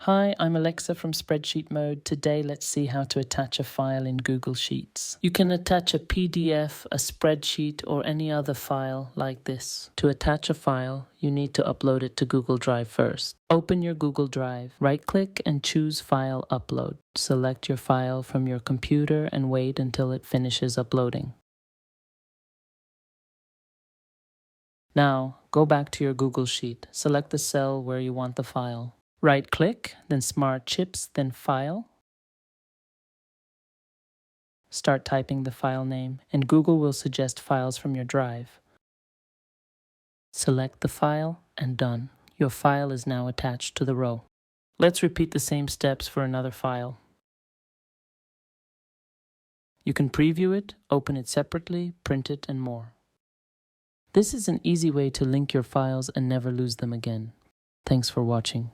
Hi, I'm Alexa from Spreadsheet Mode. Today, let's see how to attach a file in Google Sheets. You can attach a PDF, a spreadsheet, or any other file like this. To attach a file, you need to upload it to Google Drive first. Open your Google Drive, right-click and choose File Upload. Select your file from your computer and wait until it finishes uploading. Now, go back to your Google Sheet. Select the cell where you want the file. Right-click, then Smart Chips, then File. Start typing the file name, and Google will suggest files from your drive. Select the file, and done. Your file is now attached to the row. Let's repeat the same steps for another file. You can preview it, open it separately, print it, and more. This is an easy way to link your files and never lose them again. Thanks for watching.